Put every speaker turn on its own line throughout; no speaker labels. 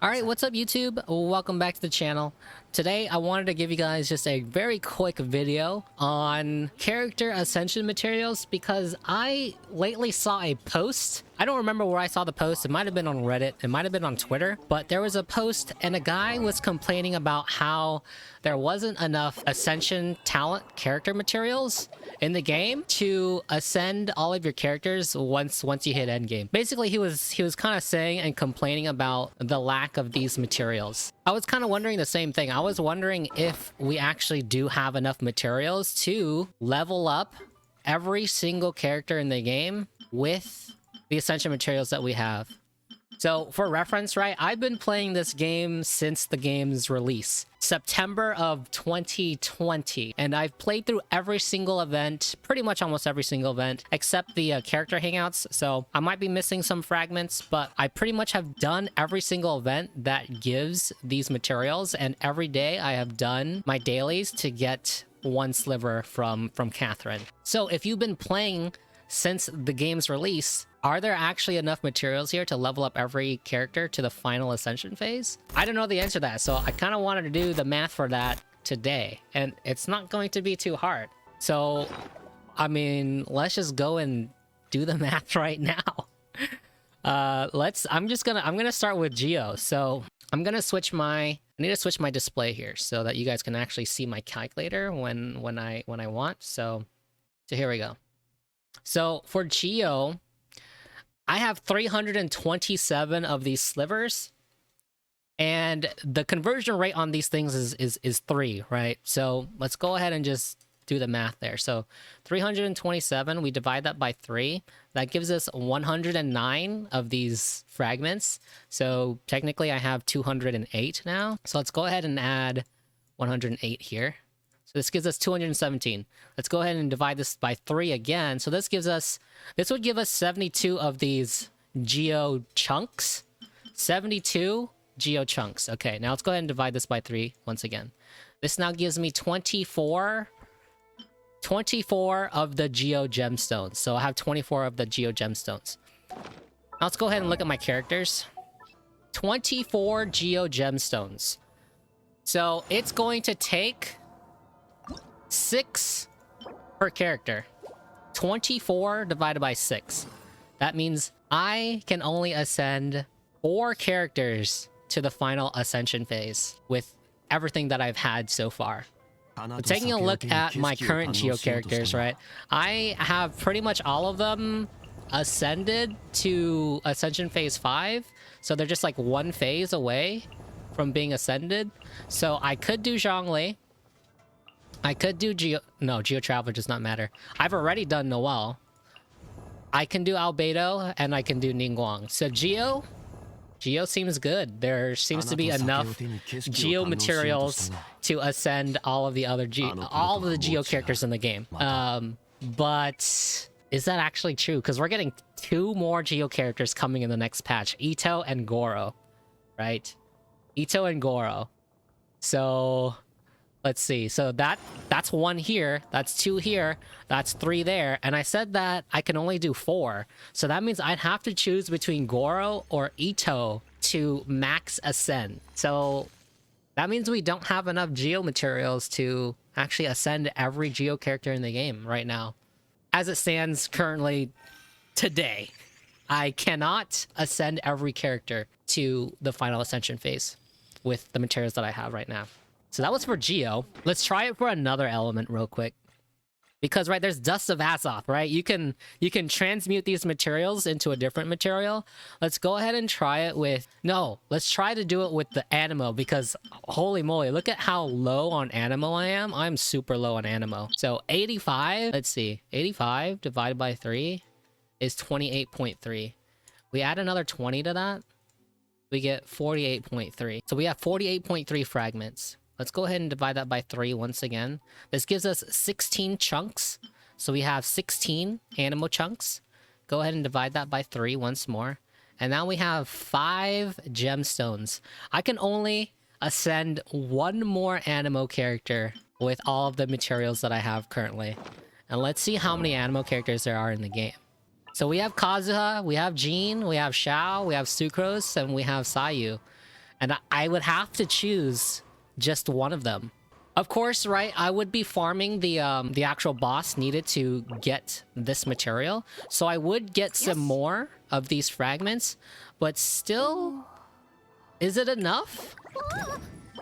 Alright, what's up YouTube? Welcome back to the channel. Today I wanted to give you guys just a very quick video on character Ascension Materials because I lately saw a post. I don't remember where I saw the post. It might have been on Reddit. It might have been on Twitter. But there was a post and a guy was complaining about how there wasn't enough Ascension talent character materials in the game to ascend all of your characters once you hit endgame. Basically, he was kind of saying and complaining about the lack of these materials. I was kind of wondering the same thing. I was wondering if we actually do have enough materials to level up every single character in the game with the Ascension materials that we have. So for reference, right, I've been playing this game since the game's release, September of 2020, and I've played through every single event, pretty much almost every single event, except the character hangouts. So I might be missing some fragments, but I pretty much have done every single event that gives these materials, and every day I have done my dailies to get one sliver from Catherine. So if you've been playing since the game's release, are there actually enough materials here to level up every character to the final Ascension phase? I don't know the answer to that, so I kind of wanted to do the math for that today, and it's not going to be too hard. So, I mean, let's just go and do the math right now. I'm gonna start with Geo. So I'm gonna switch I need to switch my display here so that you guys can actually see my calculator when I want. So here we go. So for Geo, I have 327 of these slivers, and the conversion rate on these things is 3, right? So let's go ahead and just do the math there. So 327, we divide that by 3. That gives us 109 of these fragments. So technically I have 208 now. So let's go ahead and add 108 here. So this gives us 217. Let's go ahead and divide this by 3 again. So this would give us 72 of these Geo chunks. 72 Geo chunks. Okay, now let's go ahead and divide this by 3 once again. This now gives me 24 of the Geo gemstones. So I have 24 of the Geo gemstones. Now let's go ahead and look at my characters. 24 Geo gemstones. So it's going to take 6 per character. 24 divided by 6. That means I can only ascend 4 characters to the final Ascension phase with everything that I've had so far. But taking a look at my current Geo characters, right? I have pretty much all of them ascended to Ascension Phase 5. So they're just like one phase away from being ascended. So I could do Zhongli. I could do Geo Traveler does not matter. I've already done Noel. I can do Albedo, and I can do Ningguang. So Geo seems good. There seems to be enough Geo materials to ascend all of the other Geo characters in the game. But is that actually true? Because we're getting 2 more Geo characters coming in the next patch. Ito and Goro. Right? Ito and Goro. So let's see. So that's 1 here. That's 2 here. That's 3 there. And I said that I can only do 4. So that means I'd have to choose between Goro or Ito to max ascend. So that means we don't have enough Geo materials to actually ascend every Geo character in the game right now. As it stands currently today, I cannot ascend every character to the final Ascension phase with the materials that I have right now. So that was for Geo. Let's try it for another element real quick. Because, right, there's Dust of Azoth, right? You can transmute these materials into a different material. Let's go ahead and try it with... No, let's try to do it with the Animo, because holy moly, look at how low on Animo I am. I'm super low on Animo. So 85, let's see. 85 divided by 3 is 28.3. We add another 20 to that, we get 48.3. So we have 48.3 fragments. Let's go ahead and divide that by 3 once again. This gives us 16 chunks. So we have 16 Animo chunks. Go ahead and divide that by 3 once more. And now we have 5 gemstones. I can only ascend 1 more Animo character with all of the materials that I have currently. And let's see how many Animo characters there are in the game. So we have Kazuha, we have Jean, we have Xiao, we have Sucrose, and we have Sayu. And I would have to choose just one of them. Of course, right, I would be farming the actual boss needed to get this material. So I would get some more of these fragments, but still, is it enough?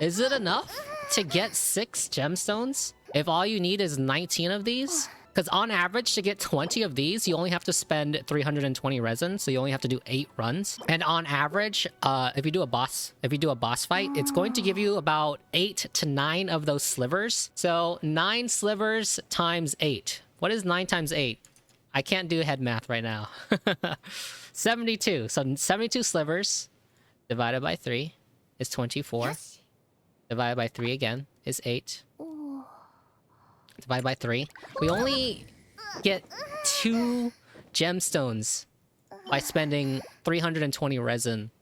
Is it enough to get 6 gemstones if all you need is 19 of these? Because on average, to get 20 of these, you only have to spend 320 resin, so you only have to do 8 runs. And on average, if you do a boss fight, it's going to give you about 8 to 9 of those slivers. So 9 slivers times 8. What is 9 times 8? I can't do head math right now. 72. So 72 slivers divided by 3 is 24. Divided by 3 again is 8. Divided by 3. We only get 2 gemstones by spending 320 resin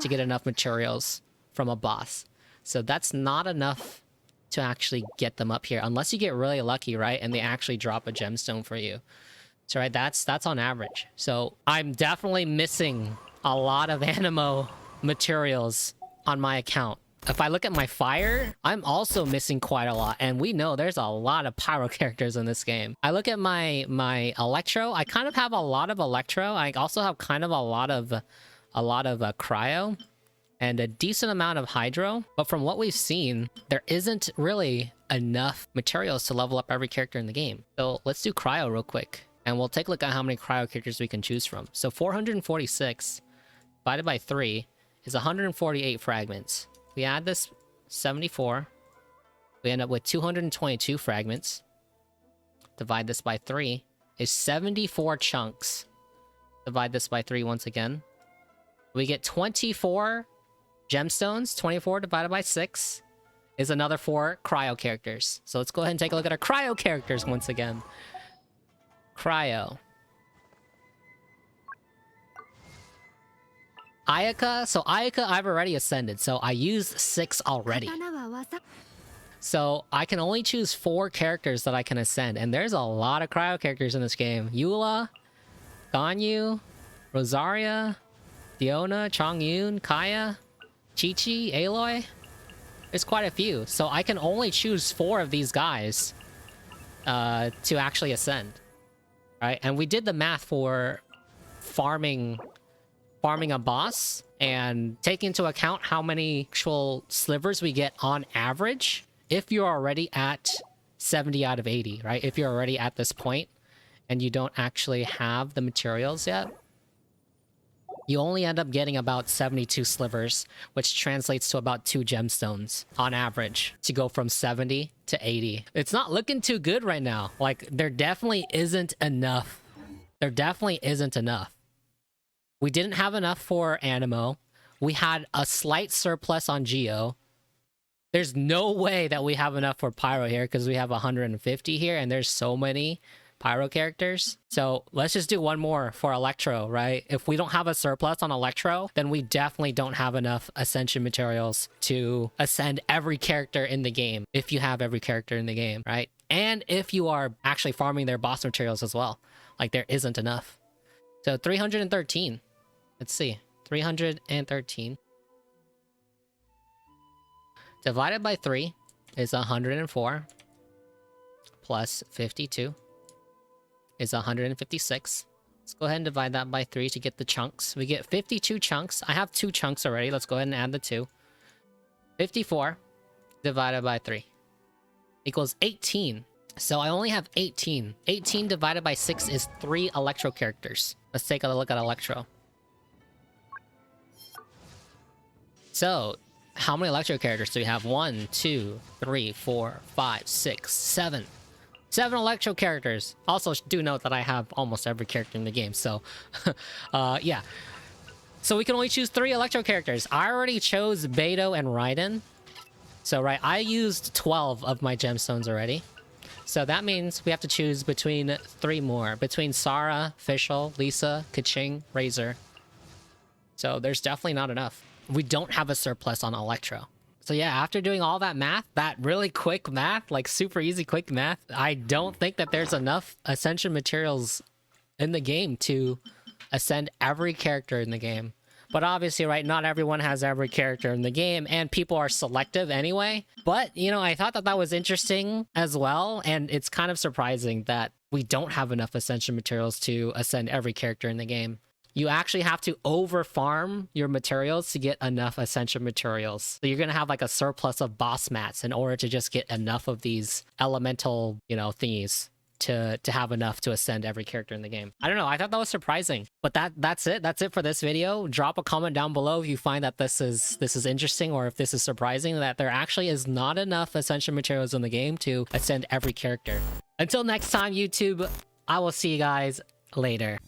to get enough materials from a boss. So that's not enough to actually get them up here, unless you get really lucky, right? And they actually drop a gemstone for you. So right, that's on average. So I'm definitely missing a lot of animo materials on my account. If I look at my fire, I'm also missing quite a lot, and we know there's a lot of pyro characters in this game. I look at my Electro. I kind of have a lot of Electro. I also have kind of a lot of cryo and a decent amount of hydro. But from what we've seen, there isn't really enough materials to level up every character in the game. So let's do cryo real quick, and we'll take a look at how many cryo characters we can choose from. So 446 divided by 3 is 148 fragments. We add this 74. We end up with 222 fragments. Divide this by 3 is 74 chunks. Divide this by 3 once again. We get 24 gemstones. 24 divided by 6 is another 4 cryo characters. So let's go ahead and take a look at our cryo characters once again. Cryo. Ayaka, so Ayaka I've already ascended, so I used 6 already. So I can only choose 4 characters that I can ascend, and there's a lot of cryo characters in this game. Eula, Ganyu, Rosaria, Diona, Chongyun, Kaya, Chi-Chi, Aloy. There's quite a few, so I can only choose 4 of these guys to actually ascend. Right, and we did the math for farming a boss and take into account how many actual slivers we get on average if you're already at 70 out of 80, right? If you're already at this point and you don't actually have the materials yet, you only end up getting about 72 slivers, which translates to about 2 gemstones on average to go from 70 to 80. It's not looking too good right now. Like, there definitely isn't enough. There definitely isn't enough. We didn't have enough for Animo. We had a slight surplus on Geo. There's no way that we have enough for Pyro here because we have 150 here and there's so many Pyro characters. So let's just do one more for Electro, right? If we don't have a surplus on Electro, then we definitely don't have enough Ascension materials to ascend every character in the game, if you have every character in the game, right? And if you are actually farming their boss materials as well. Like, there isn't enough. So 313. Let's see. 313 divided by 3 is 104 plus 52 is 156. Let's go ahead and divide that by 3 to get the chunks. We get 52 chunks. I have 2 chunks already. Let's go ahead and add the 2. 54 divided by 3 equals 18. So I only have 18. 18 divided by 6 is 3 Electro characters. Let's take a look at Electro. So, how many Electro characters do we have? 1, 2, 3, 4, 5, 6, 7. 7 Electro characters. Also, do note that I have almost every character in the game, so... yeah. So we can only choose 3 Electro characters. I already chose Beidou and Raiden. So, right, I used 12 of my gemstones already. So that means we have to choose between 3 more. Between Sarah, Fischl, Lisa, Keqing, Razor. So there's definitely not enough. We don't have a surplus on Electro. So yeah, after doing all that math, that really quick math, like super easy quick math, I don't think that there's enough Ascension materials in the game to ascend every character in the game. But obviously, right, not everyone has every character in the game, and people are selective anyway. But, you know, I thought that that was interesting as well, and it's kind of surprising that we don't have enough Ascension materials to ascend every character in the game. You actually have to over farm your materials to get enough Ascension materials. So you're going to have like a surplus of boss mats in order to just get enough of these elemental, you know, thingies to have enough to ascend every character in the game. I don't know, I thought that was surprising. But that's it for this video. Drop a comment down below if you find that this is interesting, or if this is surprising that there actually is not enough Ascension materials in the game to ascend every character. Until next time, YouTube, I will see you guys later.